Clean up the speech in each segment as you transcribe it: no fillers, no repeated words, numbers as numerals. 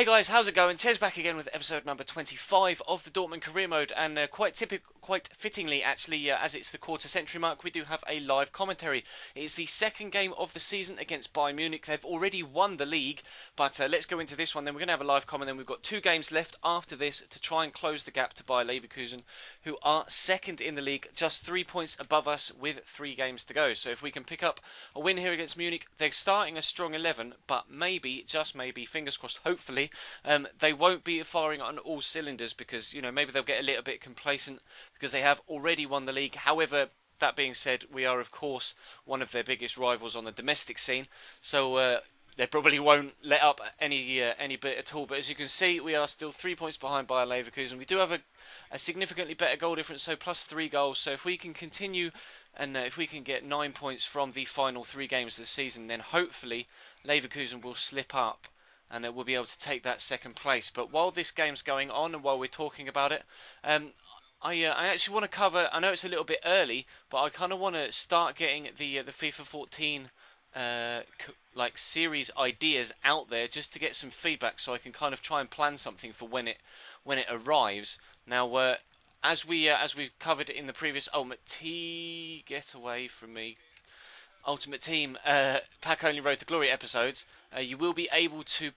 Hey guys, how's it going? Ches back again with episode number 25 of the Dortmund career mode, and quite fittingly actually, as it's the quarter century mark, we do have a live commentary. It's the second game of the season against Bayern Munich. They've already won the league, but let's go into this one. Then we're going to have a live comment. Then we've got 2 games left after this to try and close the gap to Bayer Leverkusen, who are second in the league, just 3 points above us with 3 games to go. So if we can pick up a win here against Munich, they're starting a strong 11, but maybe, just maybe, fingers crossed, hopefully, they won't be firing on all cylinders because, maybe they'll get a little bit complacent because they have already won the league. However, that being said, we are, of course, one of their biggest rivals on the domestic scene, so they probably won't let up any bit at all. But as you can see, we are still 3 points behind Bayer Leverkusen. We do have a significantly better goal difference, so plus 3 goals. So if we can continue and if we can get 9 points from the final 3 games of the season, then hopefully Leverkusen will slip up and we'll be able to take that second place. But while this game's going on and while we're talking about it, I actually want to cover, I know it's a little bit early, but I kind of want to start getting the FIFA 14 series ideas out there just to get some feedback so I can kind of try and plan something for when it arrives. Now, as we've covered in the previous Ultimate Team, get away from me, Ultimate Team Pack Only Road to Glory episodes, you will be able to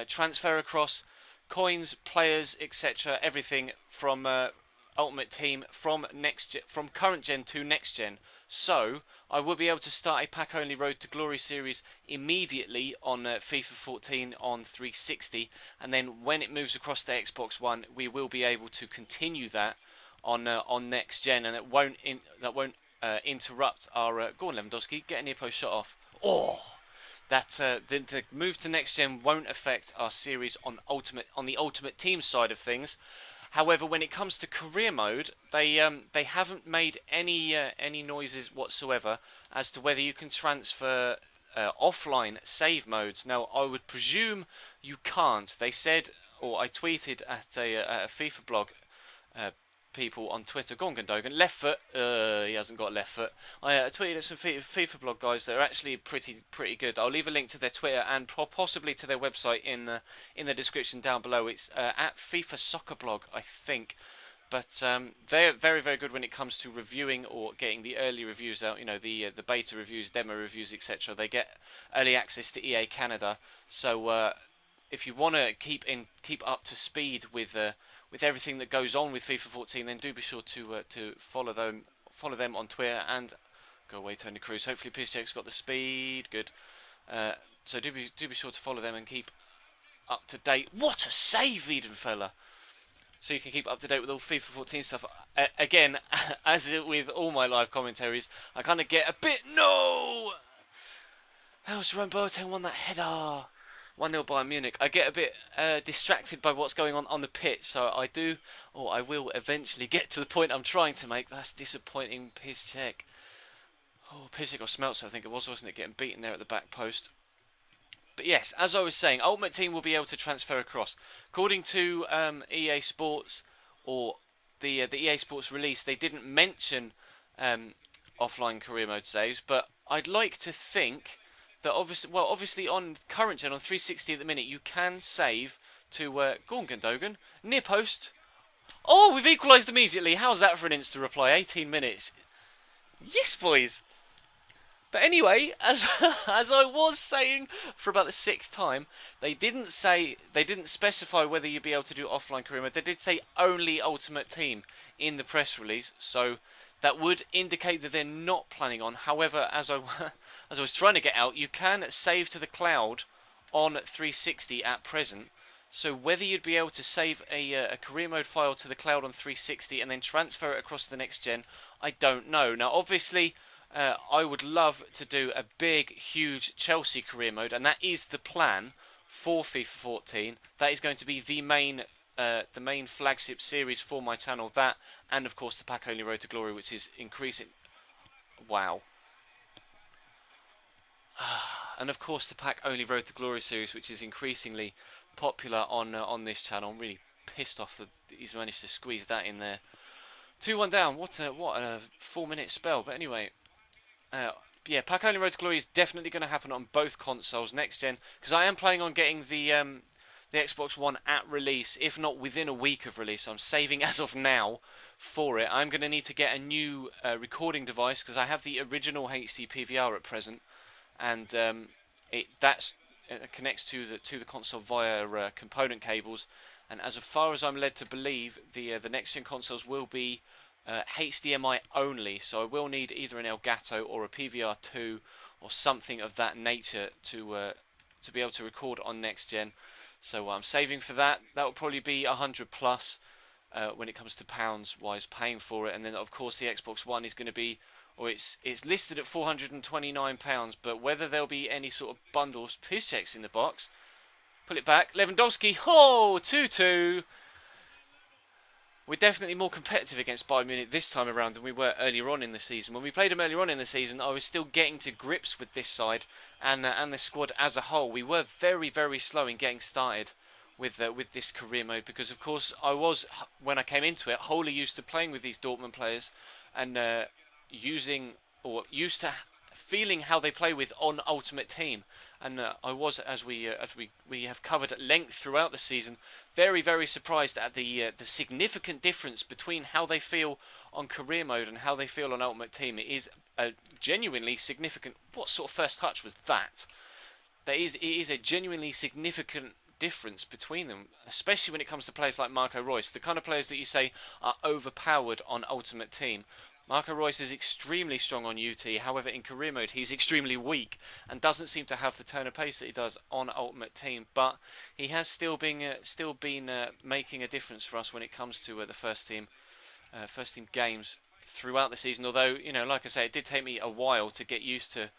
transfer across coins, players, etc., everything from Ultimate Team from current gen to next gen. So I will be able to start a Pack Only Road to Glory series immediately on FIFA 14 on 360, and then when it moves across to Xbox One, we will be able to continue that on next gen, and that won't interrupt our go on Lewandowski, get a near post shot off. That the move to next gen won't affect our series on the Ultimate Team side of things. However, when it comes to career mode, they haven't made any noises whatsoever as to whether you can transfer offline save modes. Now, I would presume you can't. They said, or I tweeted at a FIFA blog people on Twitter, go on Gundogan, left foot, he hasn't got a left foot. I tweeted at some FIFA blog guys that are actually pretty good. I'll leave a link to their Twitter and possibly to their website in the description down below. It's at FIFA Soccer Blog, I think. But they're very, very good when it comes to reviewing or getting the early reviews out, the beta reviews, demo reviews, etc. They get early access to EA Canada. So if you want to keep up to speed with everything that goes on with FIFA 14, then do be sure to follow them on Twitter and go away Tony Cruz. Hopefully PSG's got the speed, good. So do be sure to follow them and keep up to date. What a save, Wiedenfeller! So you can keep up to date with all FIFA 14 stuff. Again, as with all my live commentaries, I kind of get a bit no. How was Jerome Boateng won that header? 1-0 Bayern Munich. I get a bit distracted by what's going on the pitch, so I will eventually get to the point I'm trying to make. That's disappointing, Piszczek. Piszczek or Smeltzer, I think it was, wasn't it? Getting beaten there at the back post. But yes, as I was saying, Ultimate Team will be able to transfer across. According to EA Sports, or the EA Sports release, they didn't mention offline career mode saves, but I'd like to think that obviously on current gen, on 360 at the minute, you can save to go on Gundogan, near post. Oh, we've equalised immediately. How's that for an insta reply? 18 minutes. Yes, boys. But anyway, as I was saying for about the 6th time, they didn't specify whether you'd be able to do offline career mode. They did say only Ultimate Team in the press release, so that would indicate that they're not planning on. However, as I was trying to get out, you can save to the cloud on 360 at present. So whether you'd be able to save a career mode file to the cloud on 360 and then transfer it across to the next gen, I don't know. Now, obviously, I would love to do a big, huge Chelsea career mode, and that is the plan for FIFA 14. That is going to be the main flagship series for my channel. That, and of course the Pack Only Road to Glory, which is increasing. Wow. And of course the Pack Only Road to Glory series, which is increasingly popular on this channel. I'm really pissed off that he's managed to squeeze that in there. 2-1 down. What a 4-minute spell. But anyway, yeah, Pack Only Road to Glory is definitely going to happen on both consoles next gen, because I am planning on getting the the Xbox One at release, if not within a week of release. I'm saving as of now for it. I'm going to need to get a new recording device because I have the original HD PVR at present, and it connects to the console via component cables. And as far as I'm led to believe, the next gen consoles will be HDMI only. So I will need either an Elgato or a PVR2 or something of that nature to be able to record on next gen. So I'm saving for that. That will probably be 100 plus when it comes to pounds wise paying for it. And then of course the Xbox One is going to be, or it's listed at £429, but whether there'll be any sort of bundles, piss checks in the box. Pull it back, Lewandowski, 2-2. We're definitely more competitive against Bayern Munich this time around than we were earlier on in the season. When we played them earlier on in the season, I was still getting to grips with this side and the squad as a whole. We were very, very slow in getting started with this career mode because, of course, I was, when I came into it, wholly used to playing with these Dortmund players and used to feeling how they play with on Ultimate Team. And I was, as we have covered at length throughout the season, very, very surprised at the significant difference between how they feel on career mode and how they feel on Ultimate Team. It is a genuinely significant. What sort of first touch was that? It is a genuinely significant difference between them, especially when it comes to players like Marco Reus, the kind of players that you say are overpowered on Ultimate Team. Marco Reus is extremely strong on UT, however in career mode he's extremely weak and doesn't seem to have the turn of pace that he does on Ultimate Team, but he has still been making a difference for us when it comes to the first team games throughout the season, although, you know, like I say, it did take me a while to get used to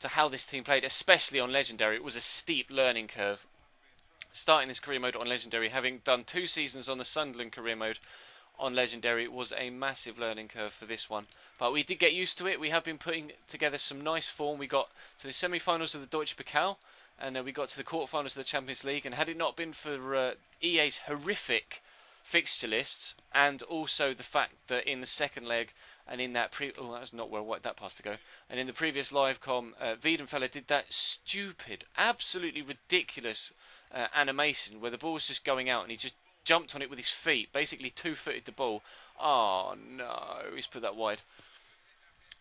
how this team played, especially on Legendary. It was a steep learning curve starting this career mode on Legendary, having done 2 seasons on the Sunderland career mode on Legendary. It was a massive learning curve for this one, but we did get used to it. We have been putting together some nice form. We got to the semi-finals of the Deutsche Pokal, and we got to the quarter-finals of the Champions League, and had it not been for EA's horrific fixture lists, and also the fact that in the second leg, and in that that was not where I wanted that pass to go, and in the previous live com, Wiedenfeller did that stupid, absolutely ridiculous animation where the ball was just going out and he just jumped on it with his feet, basically 2-footed the ball. Oh no, he's put that wide.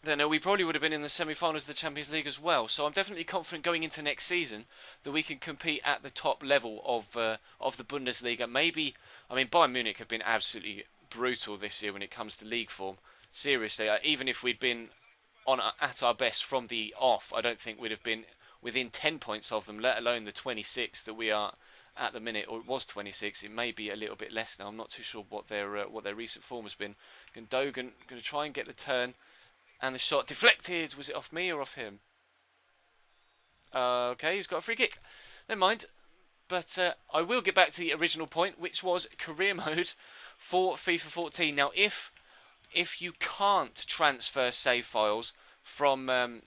Then we probably would have been in the semi-finals of the Champions League as well. So I'm definitely confident going into next season that we can compete at the top level of the Bundesliga. Maybe, I mean, Bayern Munich have been absolutely brutal this year when it comes to league form. Seriously, even if we'd been at our best from the off, I don't think we'd have been within 10 points of them, let alone the 26 that we are at the minute, or it was 26. It may be a little bit less now. I'm not too sure what their recent form has been. Gundogan going to try and get the turn, and the shot deflected. Was it off me or off him? Okay, he's got a free kick. Never mind. But I will get back to the original point, which was career mode for FIFA 14. Now, if you can't transfer save files from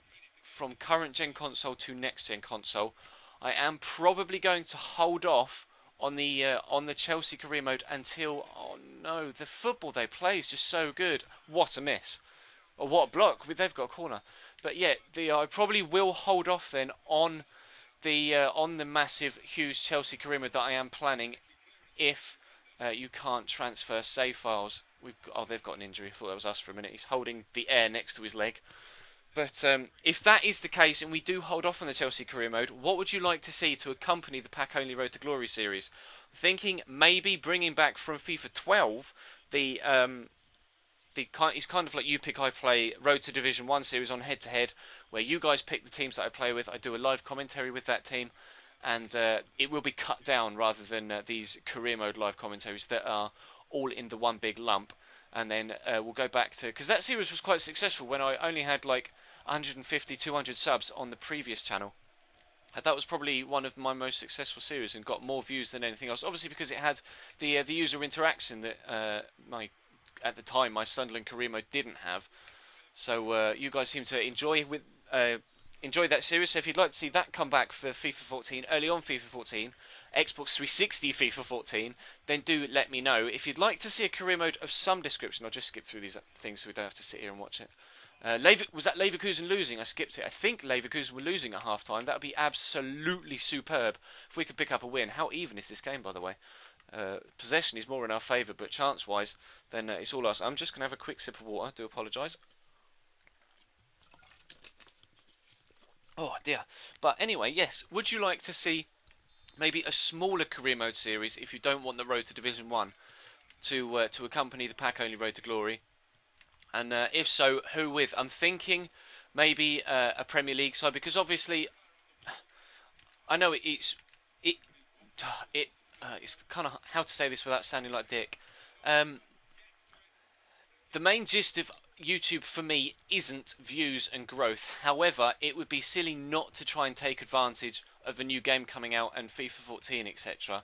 current gen console to next gen console, I am probably going to hold off on the Chelsea career mode until, oh no, the football they play is just so good. What a miss. Or what a block. They've got a corner. But yeah, I probably will hold off then on the massive, huge Chelsea career mode that I am planning if you can't transfer save files. They've got an injury. I thought that was us for a minute. He's holding the air next to his leg. But if that is the case and we do hold off on the Chelsea career mode, what would you like to see to accompany the pack-only Road to Glory series? Thinking maybe bringing back from FIFA 12 it's kind of like You Pick I Play Road to Division 1 series on head-to-head, where you guys pick the teams that I play with. I do a live commentary with that team, and it will be cut down rather than these career mode live commentaries that are all in the one big lump. And then we'll go back to, because that series was quite successful when I only had like 150, 200 subs on the previous channel. That was probably one of my most successful series and got more views than anything else. Obviously because it had the user interaction that at the time my Sunderland career mode didn't have. So you guys seem to enjoy that series. So if you'd like to see that come back for FIFA 14, early on FIFA 14, Xbox 360 FIFA 14, then do let me know. If you'd like to see a career mode of some description, I'll just skip through these things so we don't have to sit here and watch it. Was that Leverkusen losing? I skipped it. I think Leverkusen were losing at half-time. That would be absolutely superb if we could pick up a win. How even is this game, by the way? Possession is more in our favour, but chance-wise, then it's all us. I'm just going to have a quick sip of water. I do apologise. Oh, dear. But anyway, yes. Would you like to see maybe a smaller career mode series if you don't want the road to Division 1 to accompany the pack-only road to glory? And if so, who with? I'm thinking maybe a Premier League side, because obviously I know it's kind of, how to say this without sounding like Dick. The main gist of YouTube for me isn't views and growth. However, it would be silly not to try and take advantage of a new game coming out and FIFA 14, etc.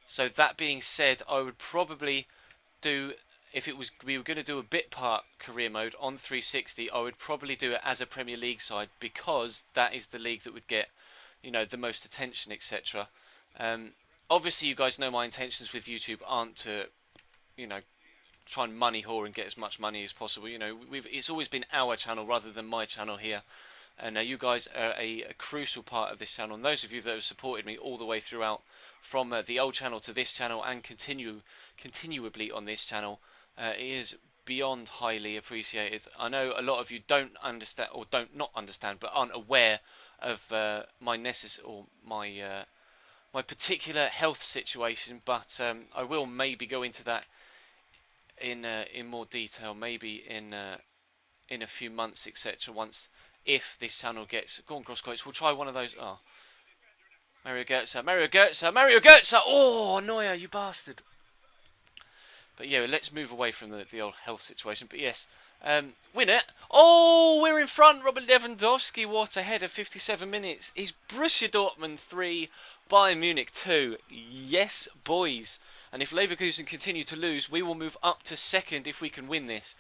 So that being said, I would probably do, if we were going to do a bit part career mode on 360, I would probably do it as a Premier League side, because that is the league that would get, the most attention, etc. Obviously, you guys know my intentions with YouTube aren't to, try and money whore and get as much money as possible. It's always been our channel rather than my channel here. And you guys are a crucial part of this channel. And those of you that have supported me all the way throughout, from the old channel to this channel and continuably on this channel, is beyond highly appreciated. I know a lot of you don't understand, or not understand, but aren't aware of my particular health situation. But I will maybe go into that in more detail, maybe in a few months, etc. If this channel gets... Go on, Grosscoats, we'll try one of those... Oh. Mario Götze! Oh, Neuer, you bastard! But yeah, let's move away from the old health situation. But yes, win it. Oh, we're in front. Robert Lewandowski, what a header, 57 minutes. Is Borussia Dortmund 3, Bayern Munich 2. Yes, boys. And if Leverkusen continue to lose, we will move up to second if we can win this.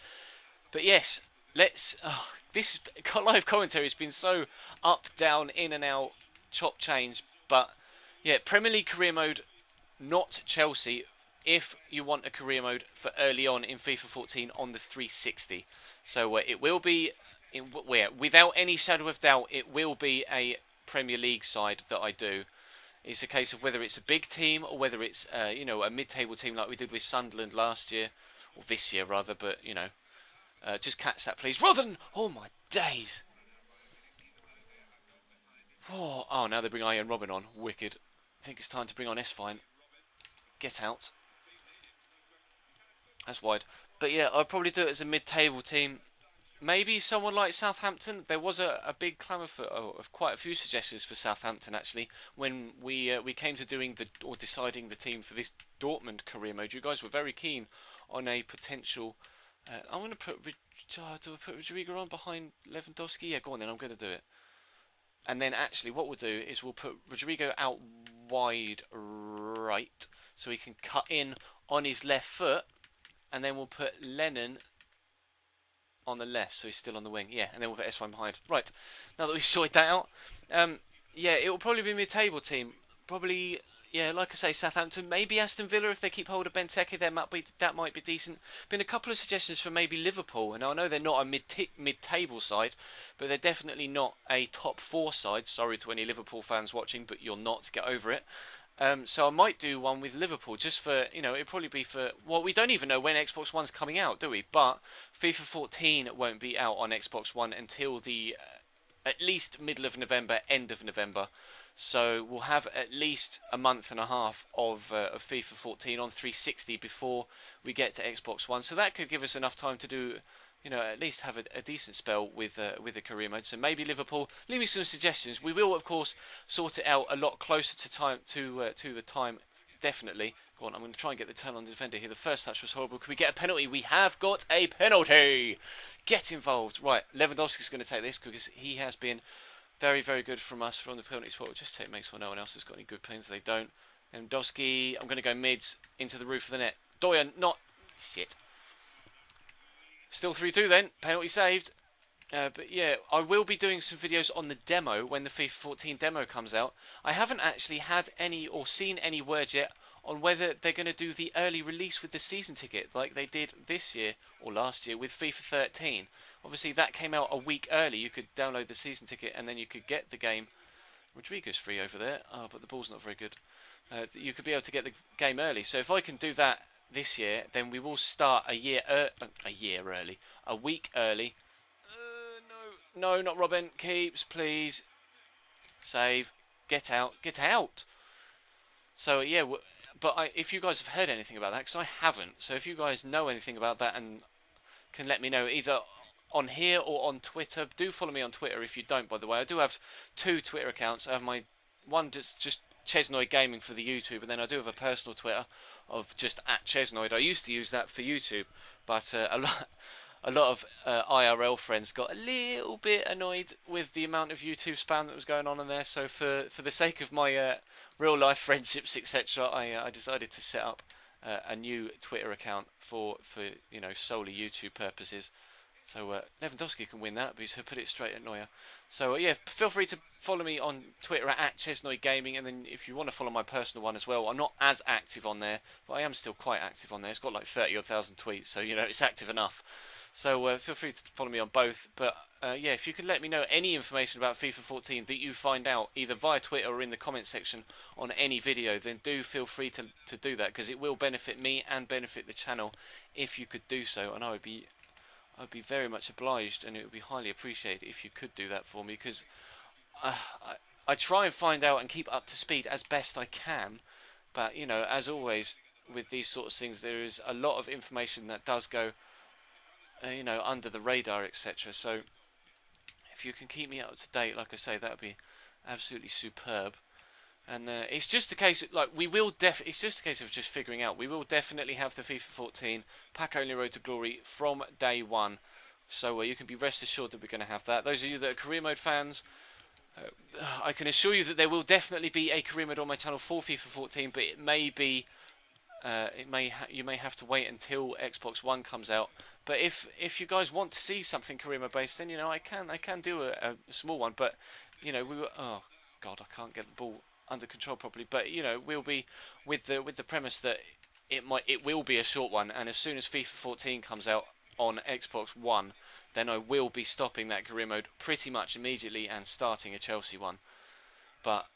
But yes, let's... Oh, this live commentary has been so up, down, in and out, chop change. But yeah, Premier League career mode, not Chelsea, if you want a career mode for early on in FIFA 14 on the 360. So it will be, without any shadow of doubt, it will be a Premier League side that I do. It's a case of whether it's a big team or whether it's a mid-table team like we did with Sunderland last year, or this year rather. But just catch that, please. Rather than, oh my days. Oh, now they bring Ian Robin on. Wicked. I think it's time to bring on S-Fine. Get out. That's wide. But yeah, I'd probably do it as a mid-table team. Maybe someone like Southampton. There was a big clamour of quite a few suggestions for Southampton, actually, when we came to doing deciding the team for this Dortmund career mode. You guys were very keen on a potential... I'm going to put... do I put Rodrigo on behind Lewandowski? Yeah, go on then, I'm going to do it. And then actually what we'll do is we'll put Rodrigo out wide right, so he can cut in on his left foot, and then we'll put Lennon on the left, so he's still on the wing. Yeah, and then we'll put S1 behind. Right, now that we've sorted that out, yeah, it will probably be a mid-table team. Probably, yeah, like I say, Southampton, maybe Aston Villa if they keep hold of Benteke, that might be decent. Been a couple of suggestions for maybe Liverpool, and I know they're not a mid-table side, but they're definitely not a top 4 side. Sorry to any Liverpool fans watching, but you're not. Get over it. So I might do one with Liverpool, just for, it'd probably be for, well, we don't even know when Xbox One's coming out, do we? But FIFA 14 won't be out on Xbox One until the, at least middle of November, end of November. So we'll have at least a month and a half of FIFA 14 on 360 before we get to Xbox One. So that could give us enough time to do, at least have a decent spell with a career mode. So maybe Liverpool. Leave me some suggestions. We will, of course, sort it out a lot closer to time to the time. Definitely. Go on. I'm going to try and get the turn on the defender here. The first touch was horrible. Can we get a penalty? We have got a penalty. Get involved. Right. Lewandowski's going to take this because he has been very, very good from us from the penalty spot. We'll just take makes sure no one else has got any good pins. They don't. Lewandowski. I'm going to go mids into the roof of the net. Doyen, not shit. Still 3-2 then. Penalty saved. But yeah, I will be doing some videos on the demo when the FIFA 14 demo comes out. I haven't actually had any or seen any word yet on whether they're going to do the early release with the season ticket like they did this year or last year with FIFA 13. obviously that came out a week early. You could download the season ticket and then you could get the game. Rodrigo's free over there. Oh, but the ball's not very good. You could be able to get the game early. So if I can do that this year, then we will start a week early. No, not Robin. Keeps, please. Save. Get out. So yeah, but if you guys have heard anything about that, because I haven't. So if you guys know anything about that and can let me know either on here or on Twitter, do follow me on Twitter if you don't, by the way. I do have 2 Twitter accounts. I have my one just Chesnoid Gaming for the YouTube, and then I do have a personal Twitter of just @Chesnoid. I used to use that for YouTube, but a lot of IRL friends got a little bit annoyed with the amount of YouTube spam that was going on in there. So for the sake of my real life friendships, etc., I decided to set up a new Twitter account for solely YouTube purposes. So Lewandowski can win that, but he's put it straight at Neuer. So yeah, feel free to follow me on Twitter @Chesnoid Gaming, and then if you want to follow my personal one as well, I'm not as active on there, but I am still quite active on there. It's got like 30,000 tweets, so it's active enough. So feel free to follow me on both. But yeah, if you could let me know any information about FIFA 14 that you find out, either via Twitter or in the comment section on any video, then do feel free to do that, because it will benefit me and benefit the channel if you could do so. And I'd be very much obliged, and it would be highly appreciated if you could do that for me, because I try and find out and keep up to speed as best I can. But as always with these sort of things, there is a lot of information that does go under the radar, etc. So if you can keep me up to date, like I say, that would be absolutely superb. And it's just a case of, it's just a case of just figuring out. We will definitely have the FIFA 14 pack only Road to Glory from day one. So you can be rest assured that we're going to have that. Those of you that are career mode fans, I can assure you that there will definitely be a career mode on my channel for FIFA 14, but it may be, you may have to wait until Xbox One comes out. But if you guys want to see something career mode based, then I can do a small one. But we were, oh god, I can't get the ball under control properly. But we'll be with the premise that it will be a short one, and as soon as FIFA 14 comes out on Xbox One, then I will be stopping that career mode pretty much immediately and starting a Chelsea one. But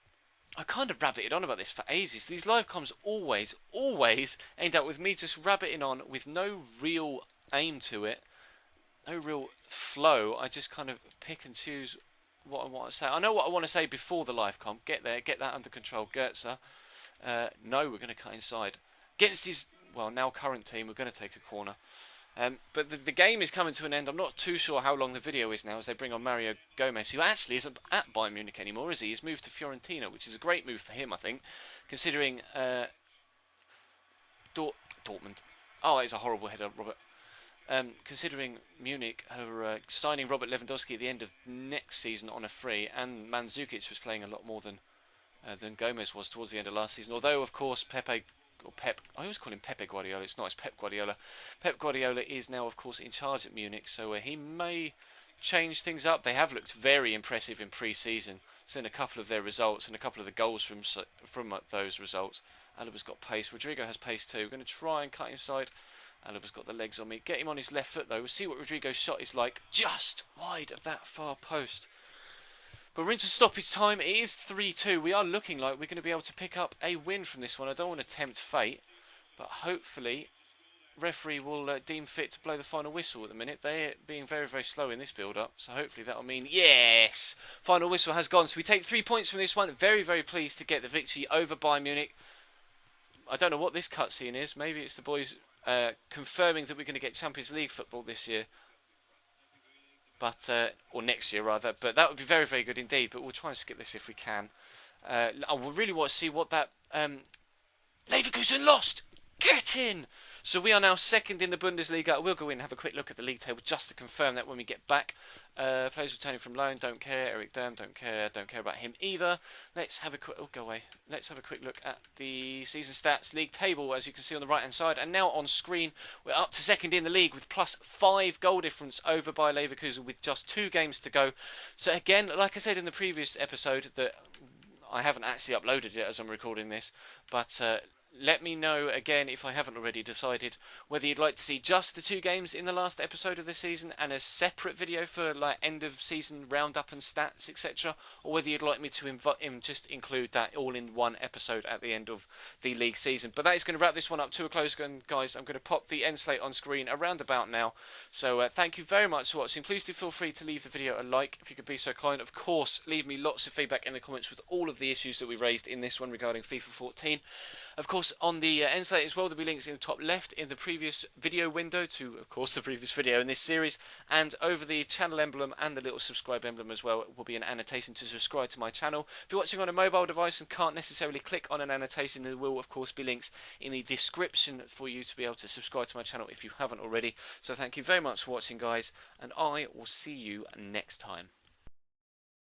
I kind of rabbited on about this for ages. These live comms always end up with me just rabbiting on with no real aim to it, no real flow. I just kind of pick and choose what I want to say. I know what I want to say before the live comp. Get that under control, Goetze. No, we're going to cut inside against his now current team. We're going to take a corner. But the game is coming to an end. I'm not too sure how long the video is now, as they bring on Mario Gomez, who actually isn't at Bayern Munich anymore, is he? He's moved to Fiorentina, which is a great move for him, I think, considering Dortmund. Oh, it's a horrible header, Robert. Considering Munich are signing Robert Lewandowski at the end of next season on a free, and Mandzukic was playing a lot more than Gomez was towards the end of last season. Although, of course, Pep, I always call him Pepe Guardiola. It's not, it's Pep Guardiola. Pep Guardiola is now, of course, in charge at Munich, so he may change things up. They have looked very impressive in pre-season. Seen a couple of their results and a couple of the goals from those results. Alaba's got pace. Rodrigo has pace too. We're going to try and cut inside. Alaba's got the legs on me. Get him on his left foot though. We'll see what Rodrigo's shot is like. Just wide of that far post. But we're into stoppage time. It is 3-2. We are looking like we're going to be able to pick up a win from this one. I don't want to tempt fate, but hopefully referee will deem fit to blow the final whistle at the minute. They're being very, very slow in this build-up, so hopefully that'll mean yes! Final whistle has gone. So we take 3 points from this one. Very, very pleased to get the victory over Bayern Munich. I don't know what this cutscene is. Maybe it's the boys confirming that we're going to get Champions League football this year. But or next year rather, but that would be very, very good indeed. But we'll try and skip this if we can. I really want to see what that Leverkusen lost. Get in. So we are now second in the Bundesliga. We'll go in and have a quick look at the league table just to confirm that when we get back. Players returning from loan, don't care. Eric Durm, don't care about him either. Let's have a quick. Oh, go away. Let's have a quick look at the season stats league table, as you can see on the right hand side. And now on screen, we're up to second in the league with +5 goal difference over by Leverkusen with just 2 games to go. So again, like I said in the previous episode, that I haven't actually uploaded it as I'm recording this, but let me know again, if I haven't already decided, whether you'd like to see just the two games in the last episode of this season and a separate video for like end of season roundup and stats, etc., or whether you'd like me to just include that all in one episode at the end of the league season. But that is going to wrap this one up to a close, guys. I'm going to pop the end slate on screen around about now. So thank you very much for watching. Please do feel free to leave the video a like if you could be so kind. Of course, leave me lots of feedback in the comments with all of the issues that we raised in this one regarding FIFA 14. Of course, on the end slate as well, there'll be links in the top left in the previous video window to, of course, the previous video in this series, and over the channel emblem and the little subscribe emblem as well will be an annotation to subscribe to my channel. If you're watching on a mobile device and can't necessarily click on an annotation, there will, of course, be links in the description for you to be able to subscribe to my channel if you haven't already. So thank you very much for watching, guys, and I will see you next time.